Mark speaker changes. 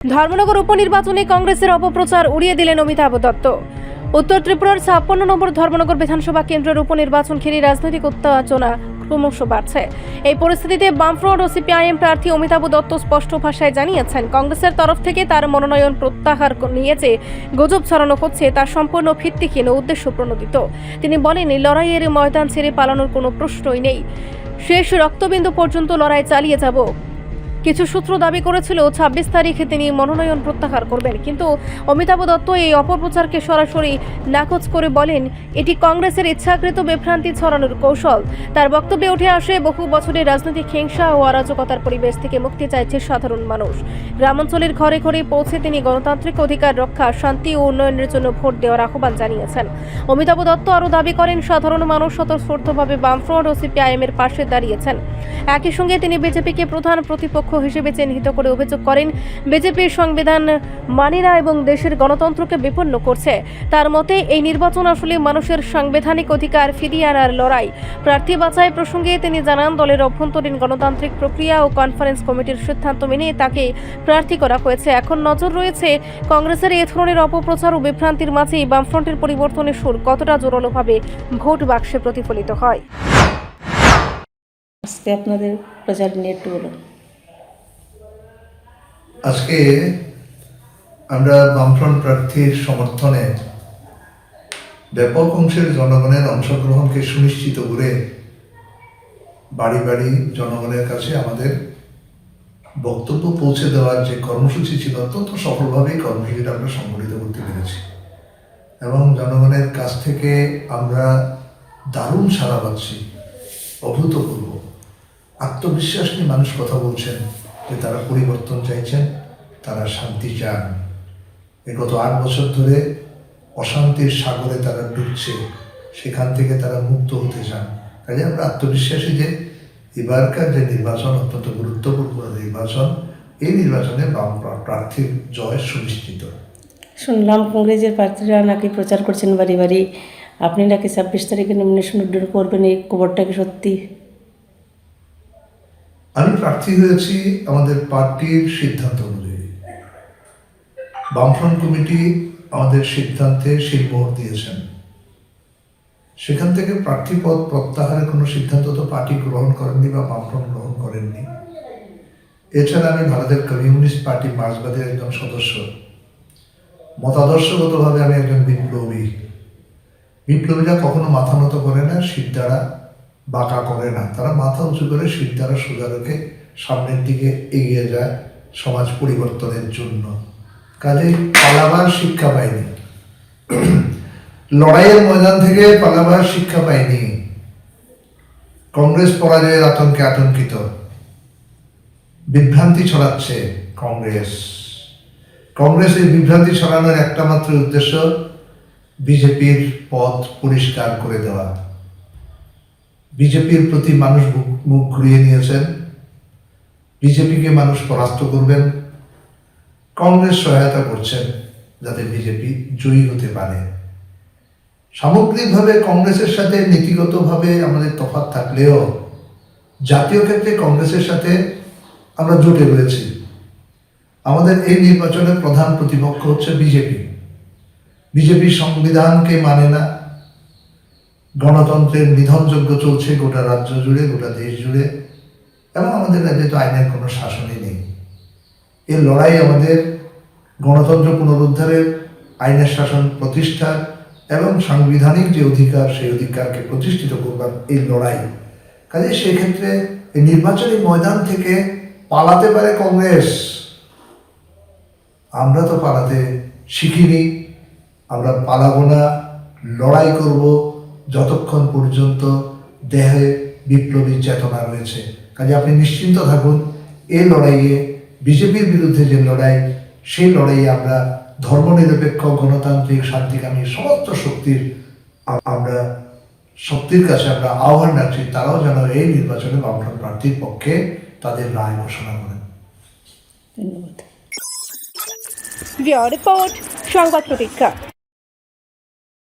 Speaker 1: ধর্মনগর উপনির্বাচনে কংগ্রেসের অপপ্রচার উড়িয়ে দিলেন অমিতাভ দত্ত। উত্তর ত্রিপুরার ৫৬ নম্বর ধর্মনগর বিধানসভা কেন্দ্রের উপনির্বাচন ঘিরে রাজনৈতিক উত্তেজনা ক্রমশ বাড়ছে। এই পরিস্থিতিতে বামফ্রন্ট ও সিপিআইএম প্রার্থী অমিতাভ দত্ত স্পষ্ট ভাষায় জানিয়েছেন, কংগ্রেসের তরফ থেকে তার মনোনয়ন প্রত্যাহার নিয়ে যে গুজব ছড়ানো হচ্ছে তা সম্পূর্ণ ভিত্তিহীন ও উদ্দেশ্য প্রণোদিত। তিনি বলেন, লড়াইয়ের ময়দান ছেড়ে পালানোর কোনো প্রশ্নই নেই, শেষ রক্তবিন্দু পর্যন্ত লড়াই চালিয়ে যাব। কিছু সূত্র দাবি করেছিল ২৬ তারিখে তিনি মনোনয়ন প্রত্যাহার করবেন, কিন্তু অমিতাভ দত্ত এই অপপ্রচারকে সরাসরি নাকচ করে বলেন এটি কংগ্রেসের ইচ্ছাকৃত বিভ্রান্তি ছড়ানোর কৌশল। তার বক্তব্যে উঠে আসে, বহু বছরের রাজনৈতিক হিংসা ও অরাজকতার পরিবেশ থেকে মুক্তি চাইছে সাধারণ মানুষ। গ্রামাঞ্চলের ঘরে ঘরে পৌঁছে তিনি গণতান্ত্রিক অধিকার রক্ষা, শান্তি ও উন্নয়নের জন্য ভোট দেওয়ার আহ্বান জানিয়েছেন। অমিতাভ দত্ত আরও দাবি করেন, সাধারণ মানুষ স্বতঃস্ফূর্তভাবে বামফ্রন্ট ও সিপিআইএম এর পাশে দাঁড়িয়েছেন। একই সঙ্গে তিনি বিজেপিকে প্রধান প্রতিপক্ষ হিসেবে চিহ্নিত করে অভিযোগ করেন, বিজেপির সংবিধান মানে না এবং দেশের গণতন্ত্রকে বিপন্ন করছে। তার মতে এই নির্বাচন আসলে মানুষের সাংবিধানিক অধিকার ফিরিয়ে আনার লড়াই। প্রার্থী বাছাই প্রসঙ্গে তিনি জানান, দলের অভ্যন্তরীণ গণতান্ত্রিক প্রক্রিয়া ও কনফারেন্স কমিটির সিদ্ধান্ত মেনে তাকে প্রার্থী করা হয়েছে। এখন নজর রয়েছে কংগ্রেসের এই ধরনের অপপ্রচার ও বিভ্রান্তির মাঝেই বামফ্রন্টের পরিবর্তনের সুর কতটা জোরালোভাবে ভোট বাক্সে প্রতিফলিত হয়।
Speaker 2: আজকে আপনাদের প্রচার নিয়ে একটু বলুন।
Speaker 3: আজকে আমরা বামফ্রন্ট প্রার্থীর সমর্থনে ব্যাপক অংশের জনগণের অংশগ্রহণকে সুনিশ্চিত করে বাড়ি বাড়ি জনগণের কাছে আমাদের বক্তব্য পৌঁছে দেওয়ার যে কর্মসূচি ছিল, অত্যন্ত সফলভাবেই কর্মসূচিটা আমরা সংগঠিত করতে পেরেছি এবং জনগণের কাছ থেকে আমরা দারুণ সাড়া পাচ্ছি। অভূতপূর্ব আত্মবিশ্বাস নিয়ে মানুষ কথা বলছেন যে তারা পরিবর্তন চাইছেন, তারা শান্তি চান। গত ৮ বছর ধরে অশান্তির সাগরে তারা ডুবছে, সেখান থেকে তারা মুক্ত হতে চান। কাজে আমরা আত্মবিশ্বাসী যে এবারকার যে নির্বাচন অত্যন্ত গুরুত্বপূর্ণ নির্বাচন, এই নির্বাচনে বাম প্রার্থীর জয় সুনিশ্চিত।
Speaker 2: শুনলাম কংগ্রেসের প্রার্থীরা নাকি প্রচার করছেন বাড়ি বাড়ি, আপনি নাকি ২৬ তারিখে নমিনেশন উইথড্র করবেন, এই খবরটা কি সত্যি?
Speaker 3: আমি প্রার্থী হয়েছি আমাদের পার্টির সিদ্ধান্ত অনুযায়ী। বামফ্রন্ট কমিটি আমাদের সিদ্ধান্তে শিলমোহর দিয়েছেন। সেখান থেকে প্রার্থী পদ প্রত্যাহারের কোনো সিদ্ধান্ত তো পার্টি গ্রহণ করেননি বা বামফ্রন্ট গ্রহণ করেননি। এছাড়া আমি ভারতের কমিউনিস্ট পার্টি মার্ক্সবাদের একজন সদস্য। মতাদর্শগতভাবে আমি একজন বিপ্লবী। বিপ্লবীরা কখনো মাথা নত করে না, শির দ্বারা বাঁকা করে না, তারা মাথা উঁচু করে শির দ্বারা সোজা রেখে সামনের দিকে এগিয়ে যায় সমাজ পরিবর্তনের জন্য। কাজে পালাবার শিক্ষা পাইনি, লড়াইয়ের ময়দান থেকে পালাবার শিক্ষা পাইনি। কংগ্রেস পরাজয়ের আতঙ্কে আতঙ্কিত, বিভ্রান্তি ছড়াচ্ছে কংগ্রেস এই বিভ্রান্তি ছড়ানোর একটা মাত্র উদ্দেশ্য, বিজেপির পথ পরিষ্কার করে দেওয়া। বিজেপির প্রতি মানুষ মুখ ঘুরিয়ে নিয়েছেন, বিজেপিকে মানুষ পরাস্ত করবেন, কংগ্রেস সহায়তা করছেন যাতে বিজেপি জয়ী হতে পারে। সামগ্রিকভাবে কংগ্রেসের সাথে নীতিগতভাবে আমাদের তফাৎ থাকলেও জাতীয় ক্ষেত্রে কংগ্রেসের সাথে আমরা জোটে রয়েছি। আমাদের এই নির্বাচনের প্রধান প্রতিপক্ষ হচ্ছে বিজেপি। বিজেপি সংবিধানকে মানে না, গণতন্ত্রের নিধনযজ্ঞ চলছে গোটা রাজ্য জুড়ে, গোটা দেশ জুড়ে, এবং আমাদের রাজ্যে তো আইনের কোনো শাসনই নেই। এই লড়াই আমাদের গণতন্ত্র পুনরুদ্ধারের, আইনের শাসন প্রতিষ্ঠার এবং সাংবিধানিক যে অধিকার, সেই অধিকারকে প্রতিষ্ঠিত করবার এই লড়াই। কাজে সেক্ষেত্রে এই নির্বাচনী ময়দান থেকে পালাতে পারে কংগ্রেস, আমরা তো পালাতে শিখিনি। আমরা পালাবো না, লড়াই করব যতক্ষণ পর্যন্ত দেহে বিপ্লবী চেতনা রয়েছে। কাজে আপনি নিশ্চিন্ত থাকুন, এই লড়াইয়ে বিজেপির বিরুদ্ধে যে লড়াই, সেই লড়াইয়ে আমরা ধর্মনিরপেক্ষ, গণতান্ত্রিক, শান্তিকামী সমস্ত শক্তির কাছে আমরা আহ্বান রাখছি, তারাও যেন এই নির্বাচনে বামফ্রন্ট প্রার্থীর পক্ষে তাদের রায় ঘোষণা করেন।
Speaker 2: ধন্যবাদ।
Speaker 1: রিপোর্ট সংবাদ প্রতীক্ষা।